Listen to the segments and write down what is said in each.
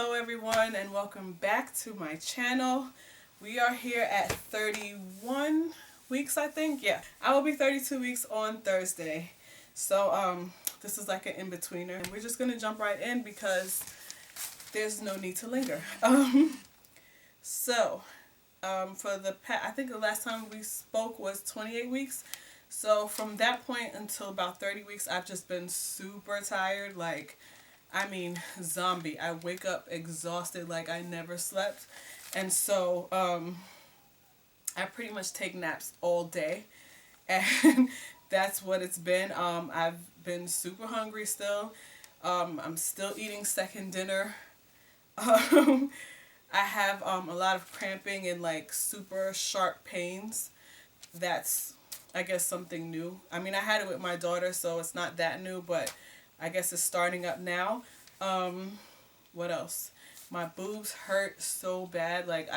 Hello everyone and welcome back to my channel. We are here at 31 weeks, I think. Yeah, I will be 32 weeks on Thursday. So this is like an in-betweener. And we're just going to jump right in because there's no need to linger. For the past, I think the last time we spoke was 28 weeks. So from that point until about 30 weeks, I've just been super tired. Zombie. I wake up exhausted like I never slept. And so I pretty much take naps all day. And that's what it's been. I've been super hungry still. I'm still eating second dinner. I have a lot of cramping and like super sharp pains. That's, I guess, something new. I mean, I had it with my daughter, so it's not that new, but I guess it's starting up now. What else? My boobs hurt so bad. Like,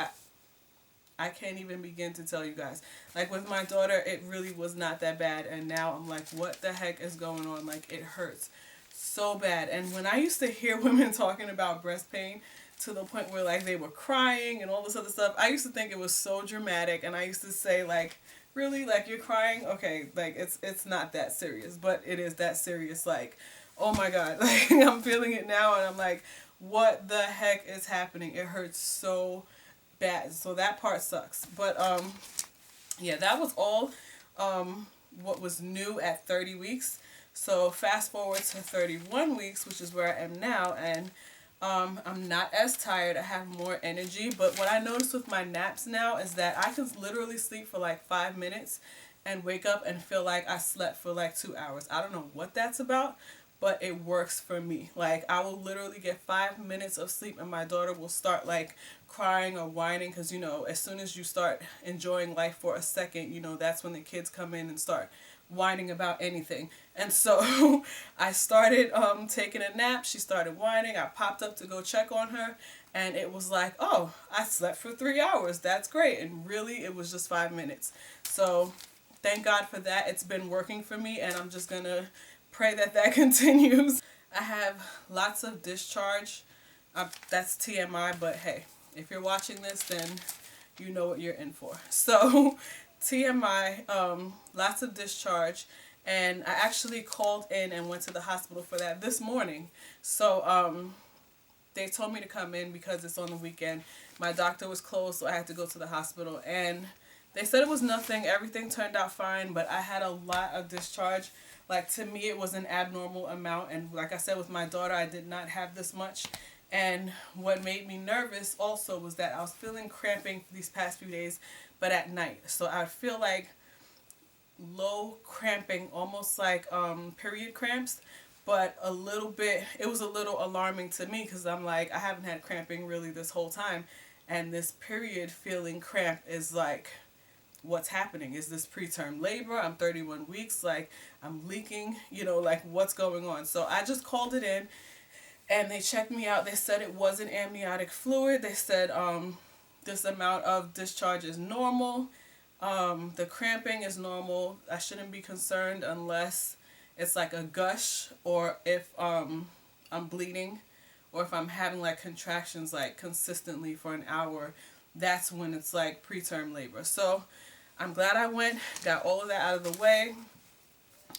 I can't even begin to tell you guys. Like, with my daughter, it really was not that bad. And now I'm like, what the heck is going on? Like, it hurts so bad. And when I used to hear women talking about breast pain to the point where, like, they were crying and all this other stuff, I used to think it was so dramatic. And I used to say, like, really? Like, you're crying? Okay, like, it's not that serious. But it is that serious. Like, oh my God, like I'm feeling it now and I'm like, what the heck is happening? It hurts so bad. So that part sucks. But yeah, that was all what was new at 30 weeks. So fast forward to 31 weeks, which is where I am now, and I'm not as tired. I have more energy. But what I noticed with my naps now is that I can literally sleep for like 5 minutes and wake up and feel like I slept for like 2 hours. I don't know what that's about, but it works for me. Like, I will literally get 5 minutes of sleep and my daughter will start like crying or whining because, you know, as soon as you start enjoying life for a second, you know, that's when the kids come in and start whining about anything. And so I started taking a nap. She started whining. I popped up to go check on her and it was like, oh, I slept for 3 hours. That's great. And really, it was just 5 minutes. So thank God for that. It's been working for me and I'm just going to pray that that continues. I have lots of discharge. That's TMI, but hey, if you're watching this, then you know what you're in for. So TMI, lots of discharge, and I actually called in and went to the hospital for that this morning. So they told me to come in because it's on the weekend. My doctor was closed, so I had to go to the hospital, and they said it was nothing. Everything turned out fine, but I had a lot of discharge. Like, to me, it was an abnormal amount. And like I said, with my daughter, I did not have this much. And what made me nervous also was that I was feeling cramping for these past few days, but at night. So I would feel like low cramping, almost like period cramps, but a little bit, it was a little alarming to me because I'm like, I haven't had cramping really this whole time. And this period feeling cramp is like, what's happening? Is this preterm labor? I'm 31 weeks, like I'm leaking, you know, like what's going on? So I just called it in and they checked me out. They said it wasn't amniotic fluid. They said this amount of discharge is normal. The cramping is normal. I shouldn't be concerned unless it's like a gush or if I'm bleeding or if I'm having like contractions like consistently for an hour. That's when it's like preterm labor. So I'm glad I went, got all of that out of the way.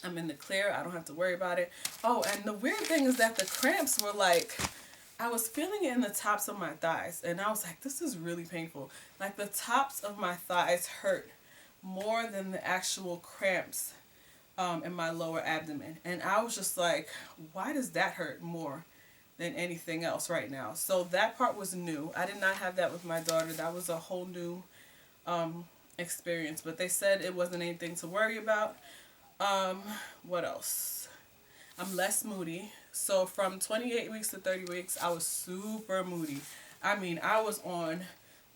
I'm in the clear. I don't have to worry about it. Oh, and the weird thing is that the cramps were like, I was feeling it in the tops of my thighs. And I was like, this is really painful. Like, the tops of my thighs hurt more than the actual cramps in my lower abdomen. And I was just like, why does that hurt more than anything else right now? So that part was new. I did not have that with my daughter. That was a whole new experience, but they said it wasn't anything to worry about. What else? I'm less moody. So from 28 weeks to 30 weeks, I was super moody. I mean, I was on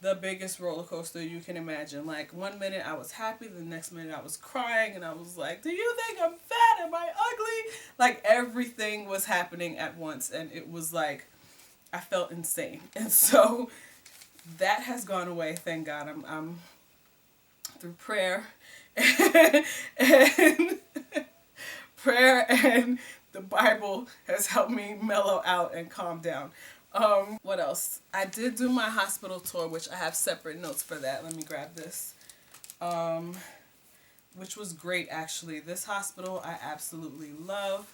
the biggest roller coaster you can imagine. Like, one minute I was happy, the next minute I was crying, and I was like, do you think I'm fat? Am I ugly? Like, everything was happening at once, and it was like, I felt insane. And so that has gone away, thank God. I'm through prayer and prayer and the Bible has helped me mellow out and calm down. What else? I did do my hospital tour, which I have separate notes for that. Let me grab this. Um, which was great actually. This hospital I absolutely love.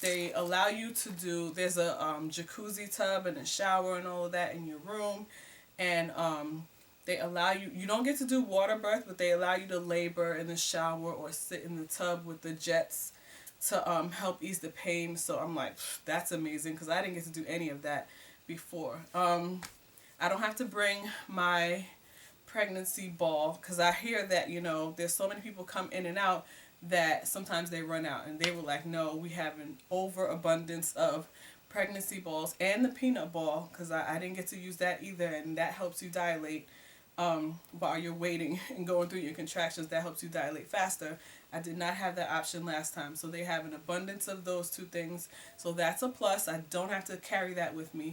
They allow you to do, there's a jacuzzi tub and a shower and all of that in your room. And they allow you, you don't get to do water birth, but they allow you to labor in the shower or sit in the tub with the jets to help ease the pain. So I'm like, that's amazing because I didn't get to do any of that before. I don't have to bring my pregnancy ball because I hear that, you know, there's so many people come in and out that sometimes they run out, and they were like, no, we have an overabundance of pregnancy balls and the peanut ball because I didn't get to use that either, and that helps you dilate while you're waiting and going through your contractions. That helps you dilate faster. I did not have that option last time, so they have an abundance of those two things, so that's a plus. I don't have to carry that with me.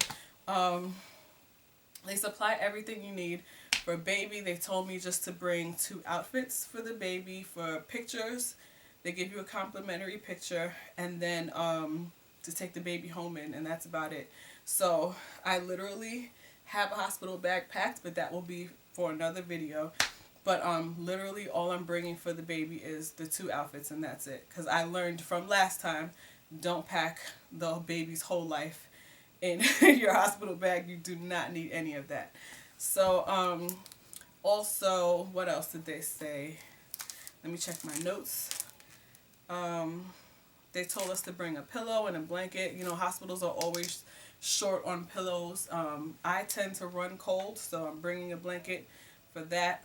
They supply everything you need. For baby, they told me just to bring 2 outfits for the baby. For pictures, they give you a complimentary picture, and then to take the baby home in, and that's about it. So I literally have a hospital bag packed, but that will be for another video. But literally all I'm bringing for the baby is the 2 outfits, and that's it. Because I learned from last time, don't pack the baby's whole life in your hospital bag. You do not need any of that. So also, what else did they say? Let me check my notes. They told us to bring a pillow and a blanket. You know, hospitals are always short on pillows. I tend to run cold, so I'm bringing a blanket for that.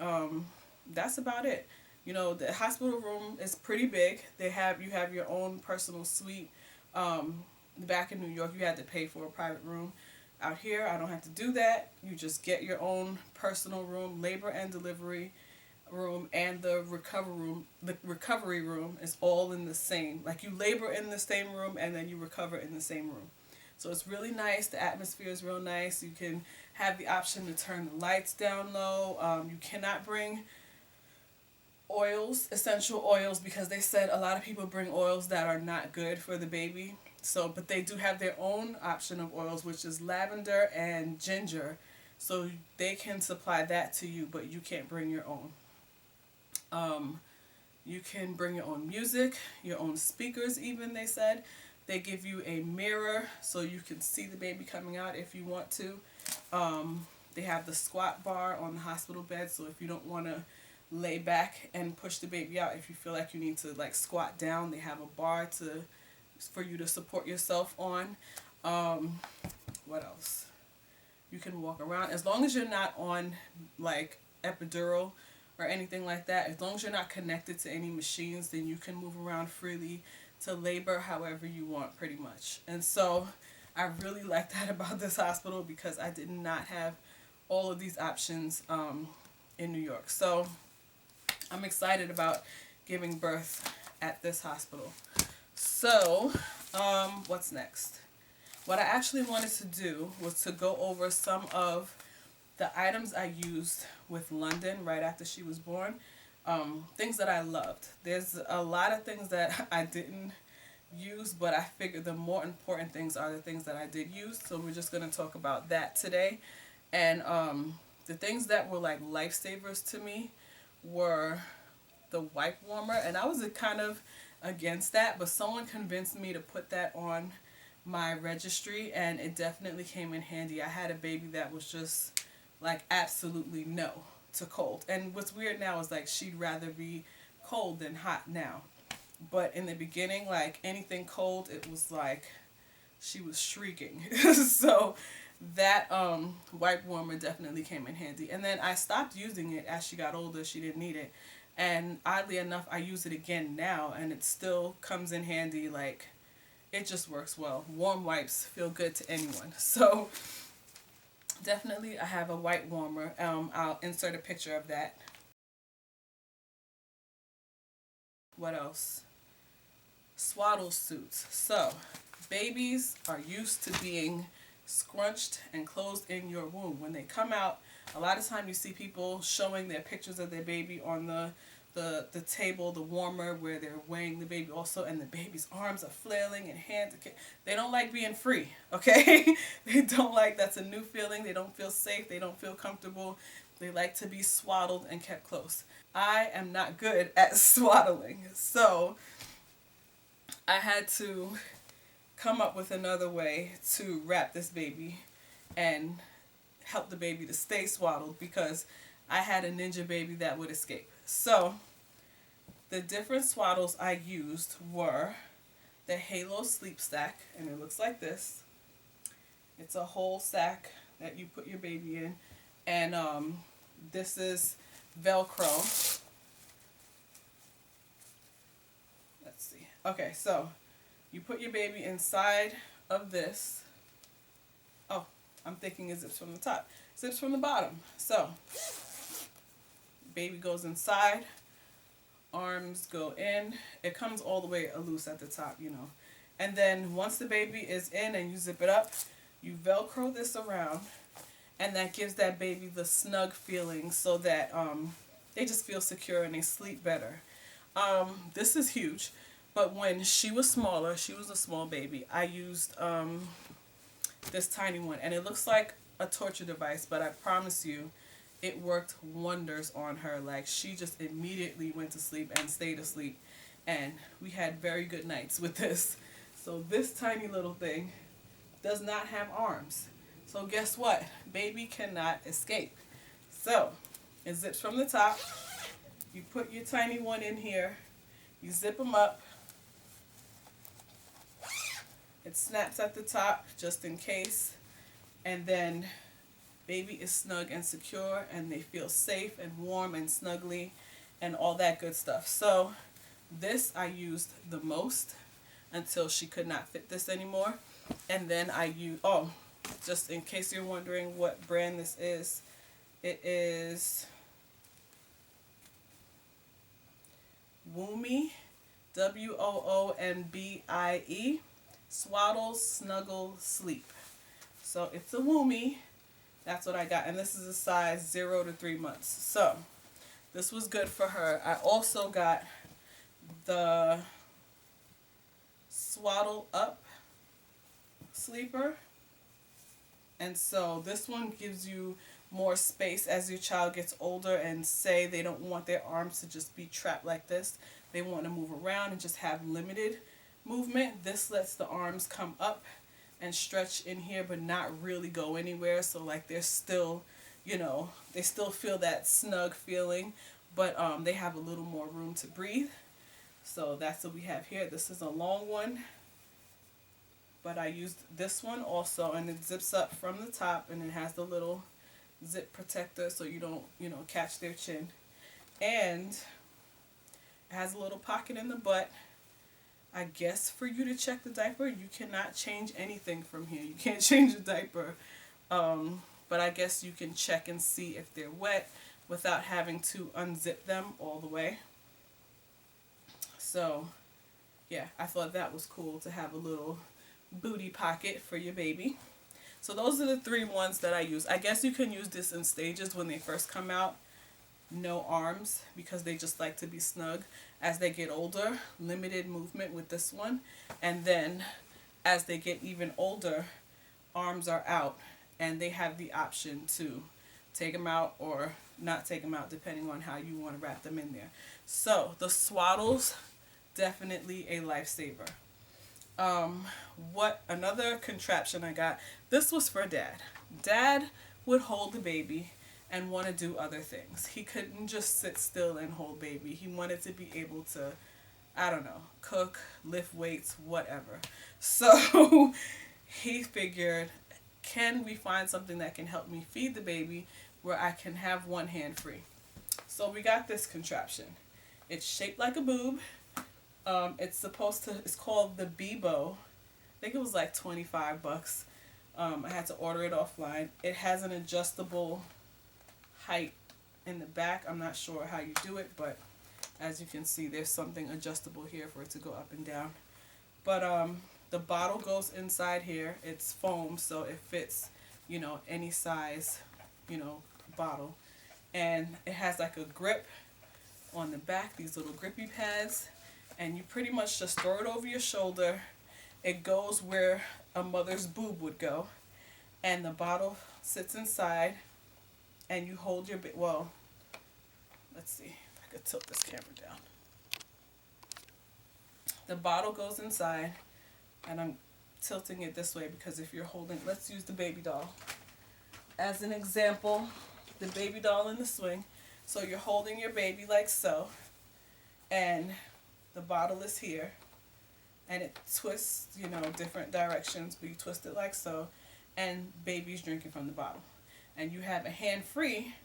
That's about it. You know, the hospital room is pretty big. You have your own personal suite. Back in New York, you had to pay for a private room. Out here, I don't have to do that. You just get your own personal room. Labor and delivery room and the recovery room is all in the same. Like, you labor in the same room and then you recover in the same room. So it's really nice. The atmosphere is real nice. You can have the option to turn the lights down low. You cannot bring oils, essential oils, because they said a lot of people bring oils that are not good for the baby. So, but they do have their own option of oils, which is lavender and ginger. So they can supply that to you, but you can't bring your own. You can bring your own music, your own speakers even, they said. They give you a mirror so you can see the baby coming out if you want to. They have the squat bar on the hospital bed, so if you don't want to lay back and push the baby out, if you feel like you need to like squat down, they have a bar for you to support yourself on. What else? You can walk around as long as you're not on like epidural or anything like that. As long as you're not connected to any machines, then you can move around freely to labor however you want, pretty much. And so I really like that about this hospital because I did not have all of these options in New York. So I'm excited about giving birth at this hospital. So what's next? What I actually wanted to do was to go over some of the items I used with London right after she was born. Things that I loved. There's a lot of things that I didn't use, but I figured the more important things are the things that I did use. So we're just going to talk about that today. And the things that were like lifesavers to me were the wipe warmer. And I was kind of against that, but someone convinced me to put that on my registry, and it definitely came in handy. I had a baby that was just like absolutely no to cold. And what's weird now is like she'd rather be cold than hot now. But in the beginning, like anything cold, it was like she was shrieking. So that wipe warmer definitely came in handy. And then I stopped using it as she got older. She didn't need it. And oddly enough, I use it again now, and it still comes in handy. Like, it just works well. Warm wipes feel good to anyone. So definitely I have a wipe warmer. I'll insert a picture of that. What else? Swaddle suits. So babies are used to being scrunched and closed in your womb. When they come out, a lot of time you see people showing their pictures of their baby on the the table, the warmer where they're weighing the baby also, and the baby's arms are flailing and hands. They don't like being free, okay? They don't like, that's a new feeling. They don't feel safe. They don't feel comfortable. They like to be swaddled and kept close. I am not good at swaddling, so I had to come up with another way to wrap this baby and help the baby to stay swaddled, because I had a ninja baby that would escape. So the different swaddles I used were the Halo Sleepsack, and it looks like this. It's a whole sack that you put your baby in, and this is Velcro. Let's see. Okay, so you put your baby inside of this. Oh, I'm thinking it zips from the top. Zips from the bottom. So baby goes inside, arms go in. It comes all the way loose at the top, you know. And then once the baby is in and you zip it up, you Velcro this around, and that gives that baby the snug feeling, so that they just feel secure and they sleep better. This is huge, but when she was smaller, she was a small baby, I used this tiny one, and it looks like a torture device, but I promise you, it worked wonders on her. Like, she just immediately went to sleep and stayed asleep, and we had very good nights with this. So this tiny little thing does not have arms. So guess what? Baby cannot escape. So it zips from the top. You put your tiny one in here. You zip them up. It snaps at the top just in case. And then baby is snug and secure, and they feel safe and warm and snuggly and all that good stuff. So this I used the most until she could not fit this anymore. And then I use, oh, just in case you're wondering what brand this is, it is Woombie, Woombie, Swaddle, Snuggle, Sleep. So it's a Woombie. That's what I got. And this is a size 0 to 3 months. So this was good for her. I also got the Swaddle Up sleeper. And so this one gives you more space as your child gets older, and say they don't want their arms to just be trapped like this. They want to move around and just have limited movement. This lets the arms come up and stretch in here, but not really go anywhere. So like they're still, you know, they still feel that snug feeling, but they have a little more room to breathe. So that's what we have here. This is a long one, but I used this one also, and it zips up from the top, and it has the little zip protector so you don't, you know, catch their chin. And it has a little pocket in the butt. I guess for you to check the diaper, you cannot change anything from here. You can't change the diaper. But I guess you can check and see if they're wet without having to unzip them all the way. So, yeah, I thought that was cool to have a little booty pocket for your baby. So those are the 3 ones that I use. I guess you can use this in stages. When they first come out, no arms, because they just like to be snug. As they get older, limited movement with this one. And then as they get even older, arms are out, and they have the option to take them out or not take them out, depending on how you want to wrap them in there. So the swaddles, definitely a lifesaver. What another contraption I got, this was for Dad. Dad would hold the baby and want to do other things. He couldn't just sit still and hold baby. He wanted to be able to, I don't know, cook, lift weights, whatever. So he figured, can we find something that can help me feed the baby where I can have one hand free? So we got this contraption. It's shaped like a boob. It's called the Beebo. I think it was like $25. I had to order it offline. It has an adjustable height in the back. I'm not sure how you do it, but as you can see, there's something adjustable here for it to go up and down. But the bottle goes inside here. It's foam, so it fits, you know, any size, you know, bottle. And it has like a grip on the back, these little grippy pads, and you pretty much just throw it over your shoulder. It goes where a mother's boob would go, and the bottle sits inside, and you hold your well, let's see if I could tilt this camera down. The bottle goes inside, and I'm tilting it this way because if you're holding, let's use the baby doll as an example, the baby doll in the swing. So you're holding your baby like so, and the bottle is here, and it twists, you know, different directions, but you twist it like so, and baby's drinking from the bottle. And you have a hand free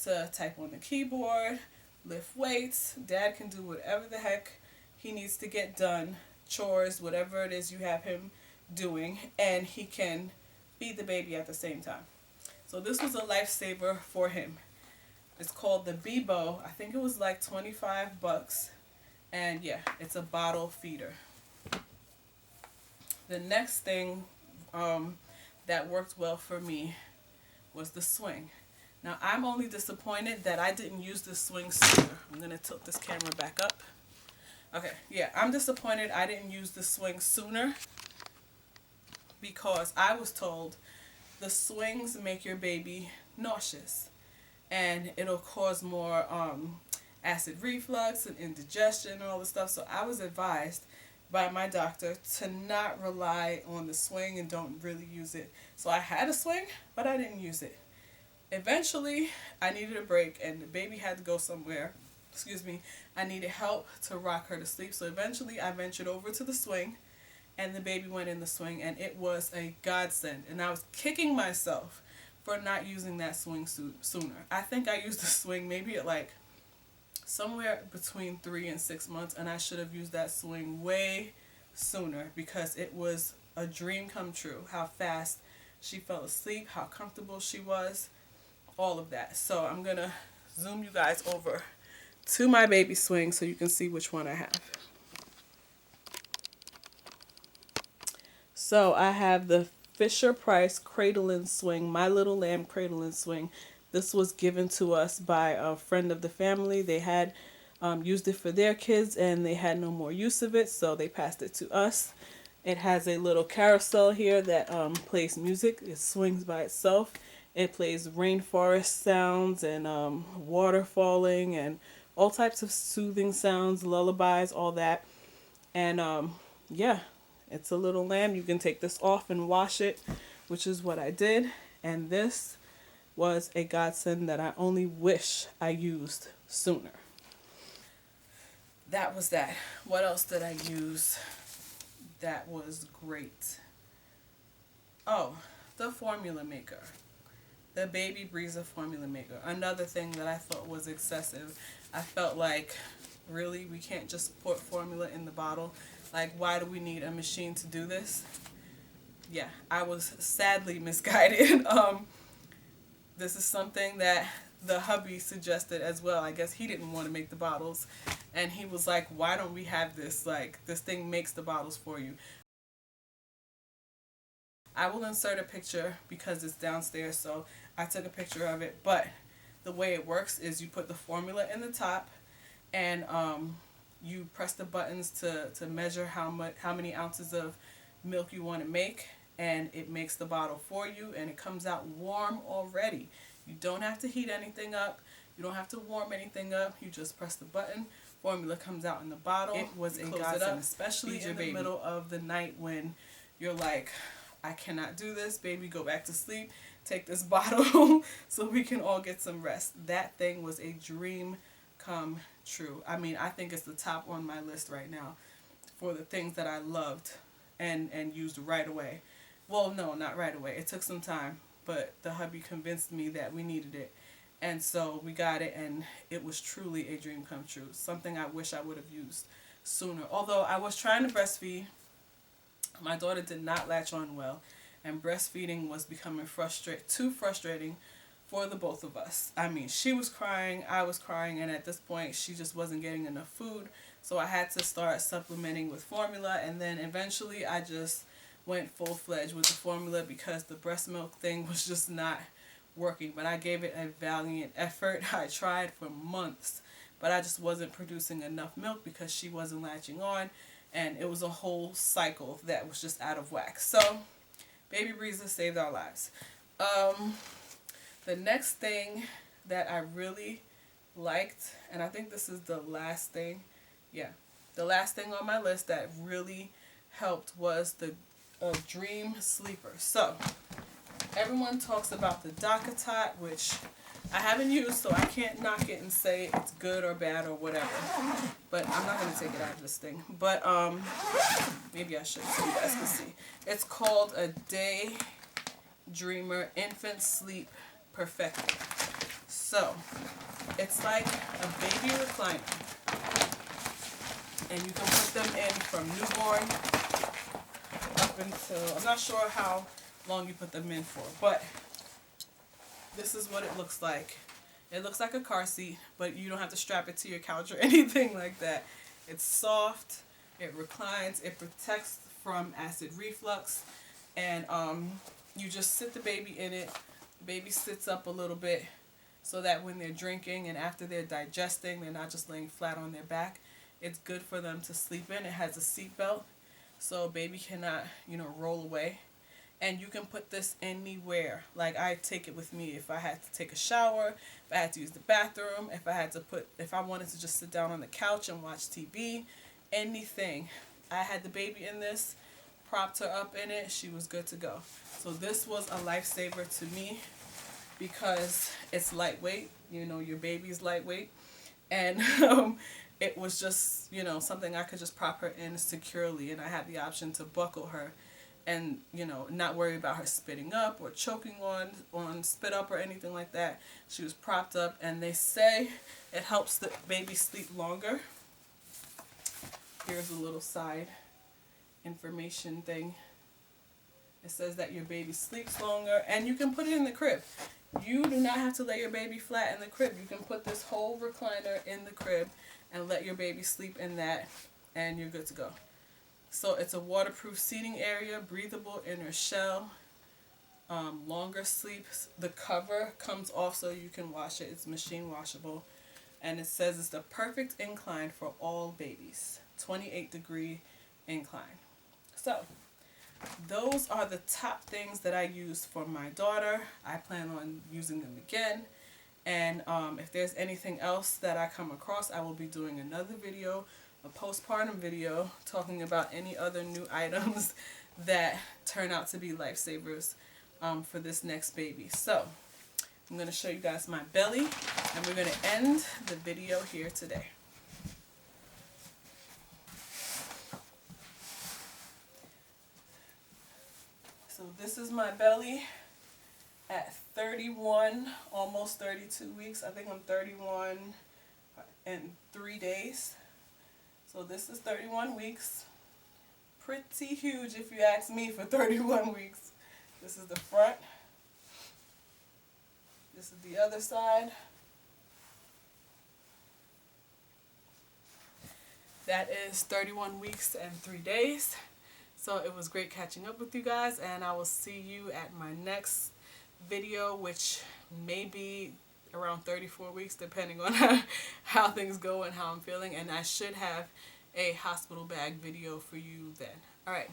to type on the keyboard, lift weights. Dad can do whatever the heck he needs to get done, chores, whatever it is you have him doing, and he can feed the baby at the same time. So this was a lifesaver for him. It's called the Beebo. I think it was like 25 bucks. And yeah, it's a bottle feeder. The next thing that worked well for me was the swing. Now I'm only disappointed that I didn't use the swing sooner. I'm going to tilt this camera back up. Okay, yeah, I'm disappointed I didn't use the swing sooner because I was told the swings make your baby nauseous and it'll cause more acid reflux and indigestion and all this stuff. So I was advised by my doctor to not rely on the swing and don't really use it. So I had a swing, but I didn't use it. Eventually, I needed a break and the baby had to go somewhere. Excuse me. I needed help to rock her to sleep. So eventually I ventured over to the swing and the baby went in the swing and it was a godsend. And I was kicking myself for not using that swing sooner. I think I used the swing maybe at like somewhere between 3 and 6 months, and I should have used that swing way sooner because it was a dream come true. How fast she fell asleep, how comfortable she was, all of that. So I'm going to zoom you guys over to my baby swing so you can see which one I have. So I have the Fisher Price Cradle and Swing, My Little Lamb Cradle and Swing. This was given to us by a friend of the family. They had used it for their kids and they had no more use of it, so they passed it to us. It has a little carousel here that plays music. It swings by itself. It plays rainforest sounds and water falling and all types of soothing sounds, lullabies, all that. And yeah, it's a little lamb. You can take this off and wash it, which is what I did. And this was a godsend that I only wish I used sooner. That was that. What else did I use that was great? Oh, the formula maker. The baby Brezza formula maker. Another thing that I thought was excessive. I felt like, really, we can't just put formula in the bottle. Like, why do we need a machine to do this? Yeah, I was sadly misguided. This is something that the hubby suggested as well. I guess he didn't want to make the bottles. And he was like, why don't we have this? Like, this thing makes the bottles for you. I will insert a picture because it's downstairs, so I took a picture of it. But the way it works is you put the formula in the top and you press the buttons to measure how many ounces of milk you want to make, and it makes the bottle for you, and it comes out warm already. You don't have to heat anything up. You don't have to warm anything up. You just press the button. Formula comes out in the bottle. It was a godsend, especially in the middle of the night when you're like, I cannot do this, baby, go back to sleep. Take this bottle so we can all get some rest. That thing was a dream come true. I mean, I think it's the top on my list right now for the things that I loved and used right away. Well, no, not right away. It took some time, but the hubby convinced me that we needed it. And so we got it, and it was truly a dream come true. Something I wish I would have used sooner. Although I was trying to breastfeed, my daughter did not latch on well, and breastfeeding was becoming too frustrating for the both of us. I mean, she was crying, I was crying, and at this point she just wasn't getting enough food. So I had to start supplementing with formula, and then eventually I just went full-fledged with the formula because the breast milk thing was just not working. But I gave it a valiant effort. I tried for months, but I just wasn't producing enough milk because she wasn't latching on, and it was a whole cycle that was just out of whack. So baby Brezza saved our lives. The next thing that I really liked, and I think this is the last thing, yeah, the last thing on my list that really helped was the Dream Sleeper. So everyone talks about the DockATot, which I haven't used, so I can't knock it and say it's good or bad or whatever. But I'm not going to take it out of this thing. But maybe I should so you guys can see. It's called a Day Dreamer Infant Sleep Perfected. So it's like a baby recliner. And you can put them in from newborn up until, I'm not sure how long you put them in for, but this is what it looks like. It looks like a car seat, but you don't have to strap it to your couch or anything like that. It's soft, it reclines, it protects from acid reflux, and you just sit the baby in it. The baby sits up a little bit so that when they're drinking and after they're digesting, they're not just laying flat on their back. It's good for them to sleep in. It has a seat belt, so baby cannot, roll away. And you can put this anywhere. Like, I take it with me if I had to take a shower, if I had to use the bathroom, if I wanted to just sit down on the couch and watch TV, anything. I had the baby in this, propped her up in it, she was good to go. So this was a lifesaver to me because it's lightweight. Your baby's lightweight. And it was just, something I could just prop her in securely, and I had the option to buckle her and, not worry about her spitting up or choking on spit up or anything like that. She was propped up, and they say it helps the baby sleep longer. Here's a little side information thing. It says that your baby sleeps longer, and you can put it in the crib. You do not have to lay your baby flat in the crib. You can put this whole recliner in the crib and let your baby sleep in that, and you're good to go. So it's a waterproof seating area, breathable inner shell, longer sleeps. The cover comes off so you can wash it. It's machine washable. And it says it's the perfect incline for all babies. 28-degree incline. So those are the top things that I used for my daughter. I plan on using them again. And if there's anything else that I come across, I will be doing another video, a postpartum video, talking about any other new items that turn out to be lifesavers for this next baby. So I'm going to show you guys my belly, and we're going to end the video here today. So this is my belly at 31, almost 32 weeks. I think I'm 31 and 3 days. So this is 31 weeks. Pretty huge if you ask me for 31 weeks. This is the front. This is the other side. That is 31 weeks and 3 days. So it was great catching up with you guys, and I will see you at my next video, which may be around 34 weeks depending on how things go and how I'm feeling, and I should have a hospital bag video for you then. Alright,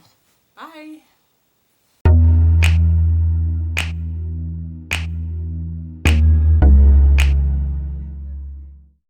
bye!